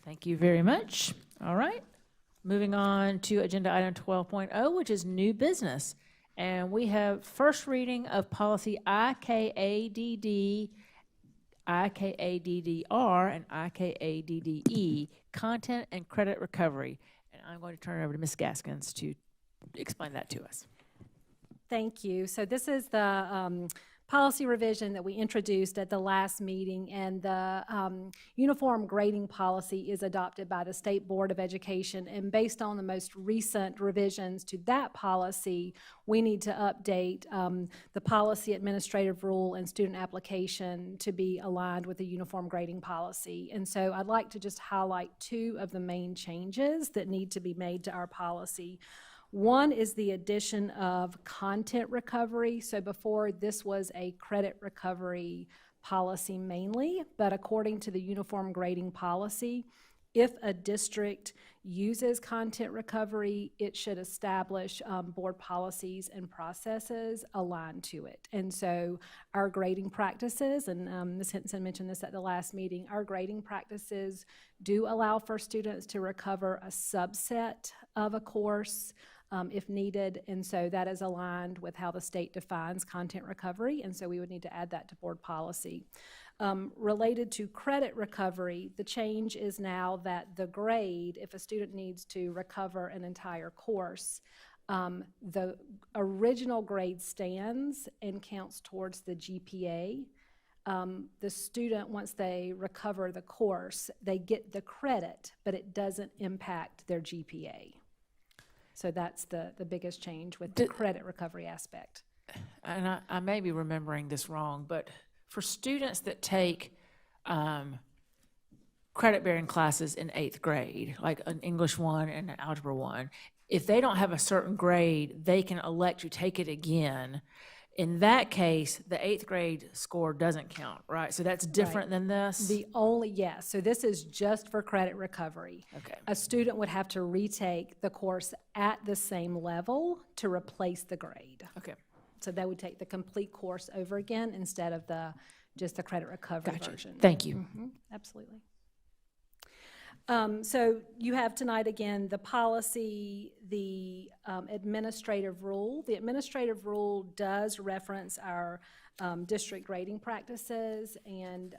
Thank you very much. All right. Moving on to agenda item 12.0, which is new business. And we have first reading of policy IKADD, IKADD-R, and IKADD-E, content and credit recovery. And I'm going to turn it over to Ms. Gaskins to explain that to us. Thank you. So this is the policy revision that we introduced at the last meeting, and the uniform grading policy is adopted by the State Board of Education. And based on the most recent revisions to that policy, we need to update the policy administrative rule and student application to be aligned with the uniform grading policy. And so I'd like to just highlight two of the main changes that need to be made to our policy. One is the addition of content recovery. So before, this was a credit recovery policy mainly, but according to the uniform grading policy, if a district uses content recovery, it should establish board policies and processes aligned to it. And so our grading practices, and Ms. Henson mentioned this at the last meeting, our grading practices do allow for students to recover a subset of a course if needed, and so that is aligned with how the state defines content recovery, and so we would need to add that to board policy. Related to credit recovery, the change is now that the grade, if a student needs to recover an entire course, the original grade stands and counts towards the GPA. The student, once they recover the course, they get the credit, but it doesn't impact their GPA. So that's the biggest change with the credit recovery aspect. And I may be remembering this wrong, but for students that take credit-bearing classes in 8th grade, like an English 1 and an Algebra 1, if they don't have a certain grade, they can elect to take it again. In that case, the 8th grade score doesn't count, right? So that's different than this? Yes. So this is just for credit recovery. Okay. A student would have to retake the course at the same level to replace the grade. Okay. So they would take the complete course over again instead of just the credit recovery version. Thank you. Mm-hmm. Absolutely. So you have tonight again the policy, the administrative rule. The administrative rule does reference our district grading practices, and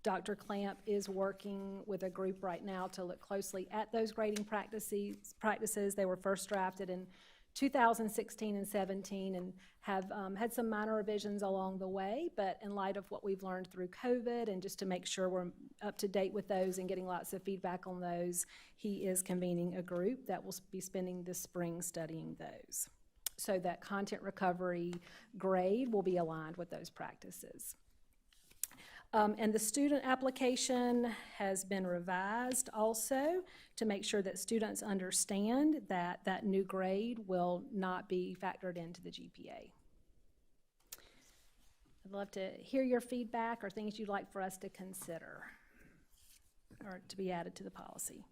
Dr. Clamp is working with a group right now to look closely at those grading practices. They were first drafted in 2016 and 17 and have had some minor revisions along the way, but in light of what we've learned through COVID and just to make sure we're up to date with those and getting lots of feedback on those, he is convening a group that will be spending this spring studying those. So that content recovery grade will be aligned with those practices. And the student application has been revised also to make sure that students understand that that new grade will not be factored into the GPA. I'd love to hear your feedback or things you'd like for us to consider or to be added to the policy.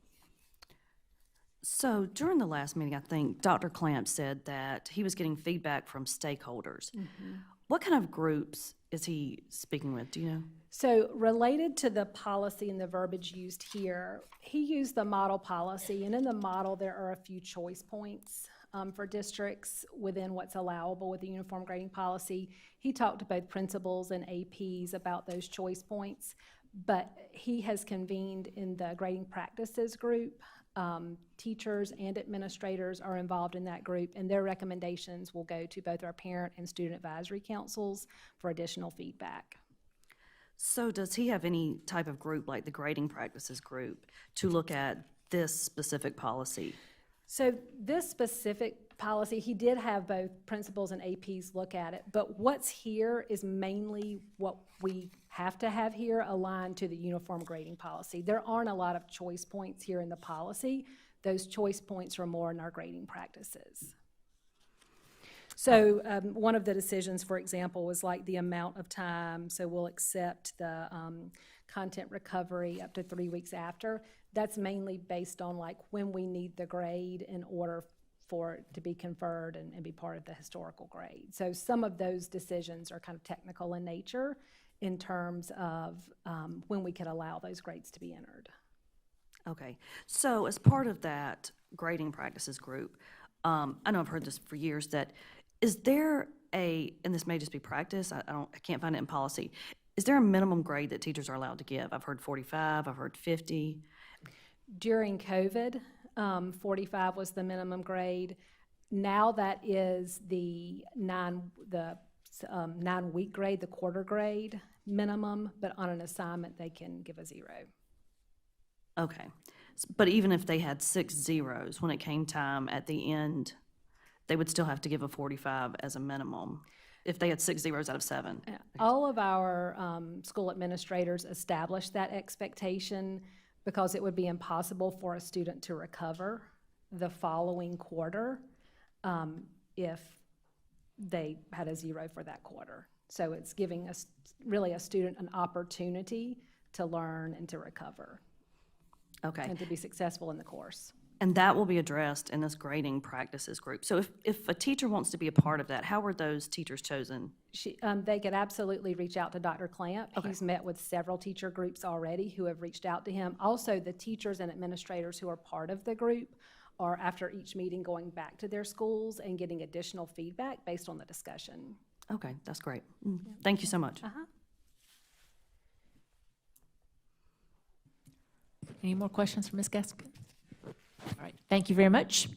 So during the last meeting, I think Dr. Clamp said that he was getting feedback from stakeholders. Mm-hmm. What kind of groups is he speaking with? Do you know? So related to the policy and the verbiage used here, he used the model policy, and in the model there are a few choice points for districts within what's allowable with the uniform grading policy. He talked to both principals and APs about those choice points, but he has convened in the grading practices group. Teachers and administrators are involved in that group, and their recommendations will go to both our parent and student advisory councils for additional feedback. So does he have any type of group like the grading practices group to look at this specific policy? So this specific policy, he did have both principals and APs look at it, but what's here is mainly what we have to have here aligned to the uniform grading policy. There aren't a lot of choice points here in the policy. Those choice points are more in our grading practices. So one of the decisions, for example, was like the amount of time. So we'll accept the content recovery up to 3 weeks after. That's mainly based on like when we need the grade in order for it to be conferred and be part of the historical grade. So some of those decisions are kind of technical in nature in terms of when we could allow those grades to be entered. Okay, so as part of that grading practices group, I know I've heard this for years, that is there and this may just be practice, I can't find it in policy, is there a minimum grade that teachers are allowed to give? I've heard 45, I've heard 50. During COVID, 45 was the minimum grade. Now that is the 9-week grade, the quarter grade minimum, but on an assignment, they can give a 0. Okay, but even if they had 6 zeros, when it came time at the end, they would still have to give a 45 as a minimum, if they had 6 zeros out of 7. Yeah. All of our school administrators established that expectation because it would be impossible for a student to recover the following quarter if they had a 0 for that quarter. So it's giving us, really, a student an opportunity to learn and to recover. Okay. And to be successful in the course. And that will be addressed in this grading practices group. So if a teacher wants to be a part of that, how were those teachers chosen? They could absolutely reach out to Dr. Clamp. Okay. He's met with several teacher groups already who have reached out to him. Also, the teachers and administrators who are part of the group are, after each meeting, going back to their schools and getting additional feedback based on the discussion. Okay, that's great. Thank you so much. Any more questions for Ms. Gaskin? All right, thank you very much.